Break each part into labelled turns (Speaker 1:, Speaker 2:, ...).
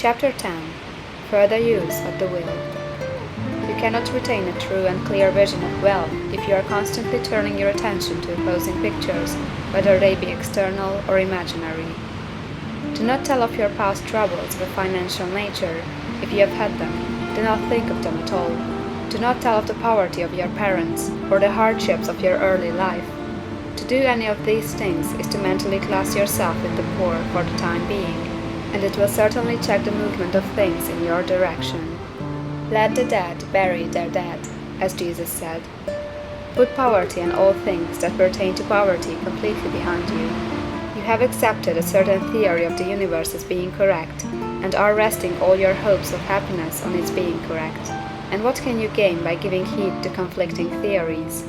Speaker 1: Chapter 10. Further Use of the Will. You cannot retain a true and clear vision of wealth if you are constantly turning your attention to opposing pictures, whether they be external or imaginary. Do not tell of your past troubles of a financial nature, if you have had them. Do not think of them at all. Do not tell of the poverty of your parents, or the hardships of your early life. To do any of these things is to mentally class yourself with the poor for the time being, and it will certainly check the movement of things in your direction. Let the dead bury their dead, as Jesus said. Put poverty and all things that pertain to poverty completely behind you. You have accepted a certain theory of the universe as being correct, and are resting all your hopes of happiness on its being correct. And what can you gain by giving heed to conflicting theories?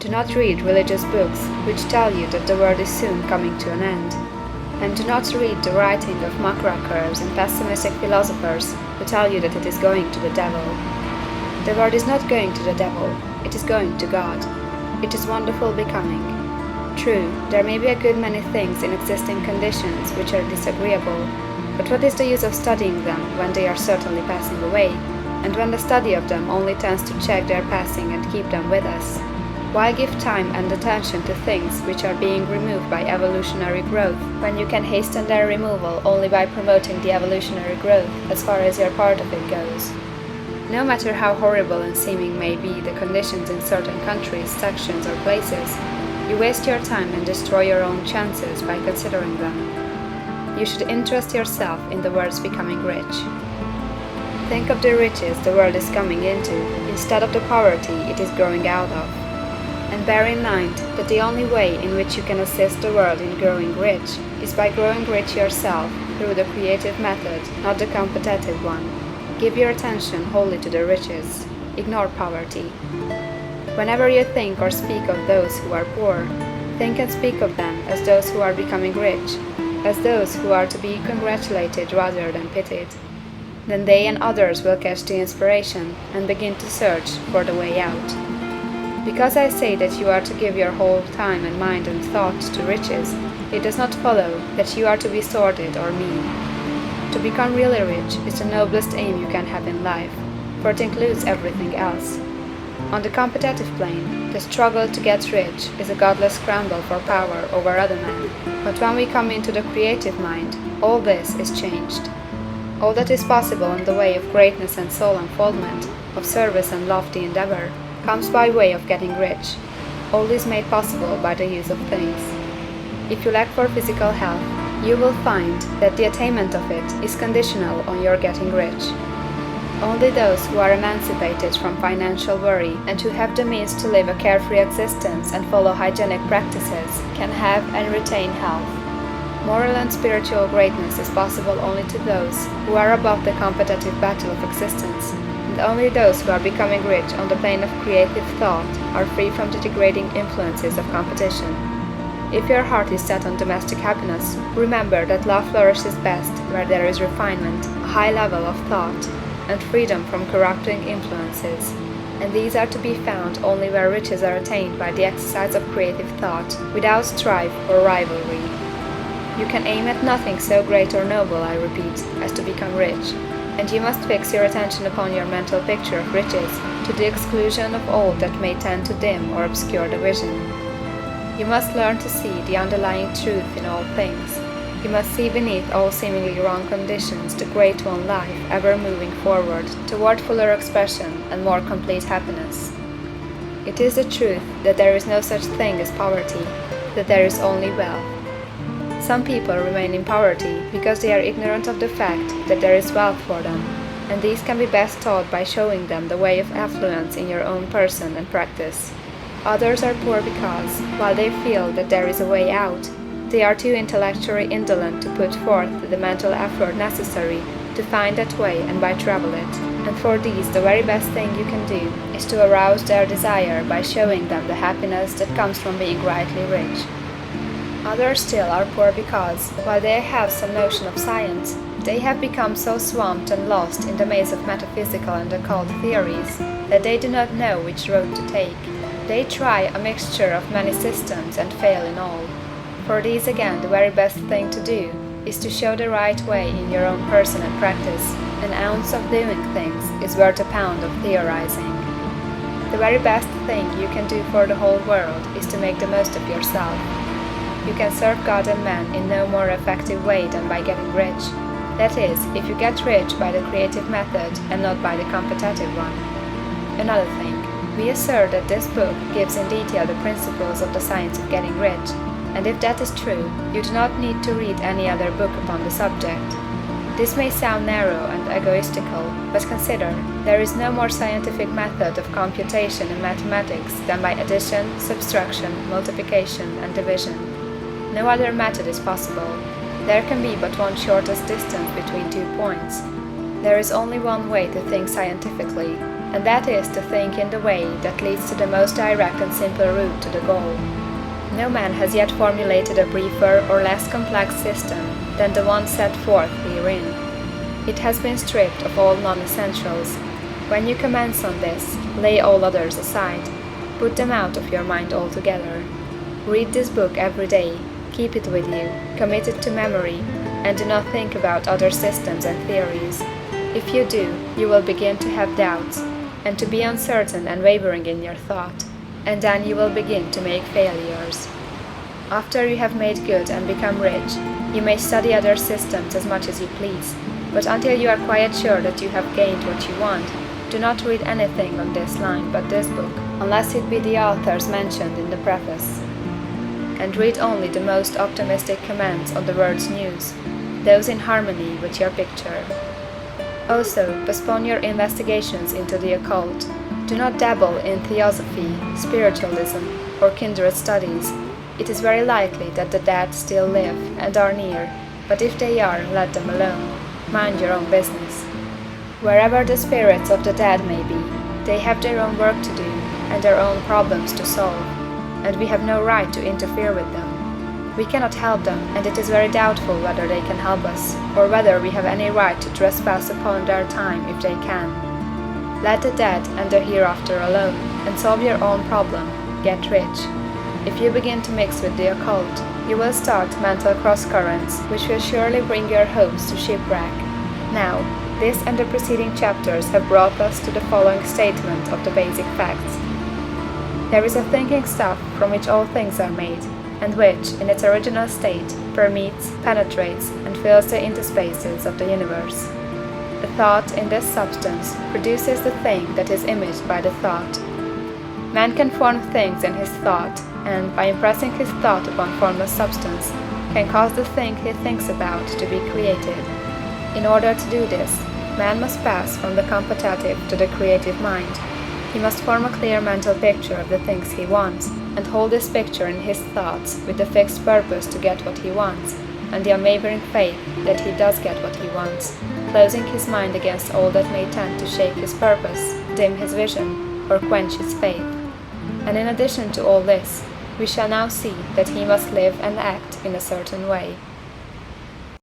Speaker 1: Do not read religious books which tell you that the world is soon coming to an end. And do not read the writing of muckrakers and pessimistic philosophers who tell you that it is going to the devil. The world is not going to the devil, it is going to God. It is wonderful becoming. True, there may be a good many things in existing conditions which are disagreeable, but what is the use of studying them when they are certainly passing away, and when the study of them only tends to check their passing and keep them with us? Why give time and attention to things which are being removed by evolutionary growth, when you can hasten their removal only by promoting the evolutionary growth as far as your part of it goes? No matter how horrible and seeming may be the conditions in certain countries, sections, or places, you waste your time and destroy your own chances by considering them. You should interest yourself in the world's becoming rich. Think of the riches the world is coming into, instead of the poverty it is growing out of. And bear in mind that the only way in which you can assist the world in growing rich is by growing rich yourself through the creative method, not the competitive one. Give your attention wholly to the riches. Ignore poverty. Whenever you think or speak of those who are poor, think and speak of them as those who are becoming rich, as those who are to be congratulated rather than pitied. Then they and others will catch the inspiration and begin to search for the way out. Because I say that you are to give your whole time and mind and thought to riches, it does not follow that you are to be sordid or mean. To become really rich is the noblest aim you can have in life, for it includes everything else. On the competitive plane, the struggle to get rich is a godless scramble for power over other men. But when we come into the creative mind, all this is changed. All that is possible in the way of greatness and soul unfoldment, of service and lofty endeavor, comes by way of getting rich. All is made possible by the use of things. If you lack for physical health, you will find that the attainment of it is conditional on your getting rich. Only those who are emancipated from financial worry and who have the means to live a carefree existence and follow hygienic practices can have and retain health. Moral and spiritual greatness is possible only to those who are above the competitive battle of existence, and only those who are becoming rich on the plane of creative thought are free from the degrading influences of competition. If your heart is set on domestic happiness, remember that love flourishes best where there is refinement, a high level of thought, and freedom from corrupting influences, and these are to be found only where riches are attained by the exercise of creative thought, without strife or rivalry. You can aim at nothing so great or noble, I repeat, as to become rich, and you must fix your attention upon your mental picture of riches to the exclusion of all that may tend to dim or obscure the vision. You must learn to see the underlying truth in all things. You must see beneath all seemingly wrong conditions the great one life ever moving forward toward fuller expression and more complete happiness. It is the truth that there is no such thing as poverty, that there is only wealth. Some people remain in poverty because they are ignorant of the fact that there is wealth for them, and these can be best taught by showing them the way of affluence in your own person and practice. Others are poor because, while they feel that there is a way out, they are too intellectually indolent to put forth the mental effort necessary to find that way and by travel it, and for these the very best thing you can do is to arouse their desire by showing them the happiness that comes from being rightly rich. Others still are poor because, while they have some notion of science, they have become so swamped and lost in the maze of metaphysical and occult theories that they do not know which road to take. They try a mixture of many systems and fail in all. For these again the very best thing to do is to show the right way in your own person and practice. An ounce of doing things is worth a pound of theorizing. The very best thing you can do for the whole world is to make the most of yourself. You can serve God and man in no more effective way than by getting rich. That is, if you get rich by the creative method and not by the competitive one. Another thing, we assert that this book gives in detail the principles of the science of getting rich, and if that is true, you do not need to read any other book upon the subject. This may sound narrow and egoistical, but consider, there is no more scientific method of computation in mathematics than by addition, subtraction, multiplication, and division. No other method is possible. There can be but one shortest distance between 2 points. There is only one way to think scientifically, and that is to think in the way that leads to the most direct and simple route to the goal. No man has yet formulated a briefer or less complex system than the one set forth herein. It has been stripped of all non-essentials. When you commence on this, lay all others aside. Put them out of your mind altogether. Read this book every day, keep it with you, commit it to memory, and do not think about other systems and theories. If you do, you will begin to have doubts, and to be uncertain and wavering in your thought, and then you will begin to make failures. After you have made good and become rich, you may study other systems as much as you please, but until you are quite sure that you have gained what you want, do not read anything on this line but this book, unless it be the authors mentioned in the preface. And read only the most optimistic comments on the world's news, those in harmony with your picture. Also, postpone your investigations into the occult. Do not dabble in theosophy, spiritualism, or kindred studies. It is very likely that the dead still live and are near, but if they are, let them alone. Mind your own business. Wherever the spirits of the dead may be, they have their own work to do and their own problems to solve, and we have no right to interfere with them. We cannot help them, and it is very doubtful whether they can help us, or whether we have any right to trespass upon their time if they can. Let the dead and the hereafter alone, and solve your own problem. Get rich. If you begin to mix with the occult, you will start mental cross-currents, which will surely bring your hopes to shipwreck. Now, this and the preceding chapters have brought us to the following statement of the basic facts. There is a thinking stuff from which all things are made, and which, in its original state, permeates, penetrates, and fills the interspaces of the universe. The thought in this substance produces the thing that is imaged by the thought. Man can form things in his thought, and, by impressing his thought upon formless substance, can cause the thing he thinks about to be created. In order to do this, man must pass from the contemplative to the creative mind. He must form a clear mental picture of the things he wants, and hold this picture in his thoughts with the fixed purpose to get what he wants, and the unwavering faith that he does get what he wants, closing his mind against all that may tend to shake his purpose, dim his vision, or quench his faith. And in addition to all this, we shall now see that he must live and act in a certain way.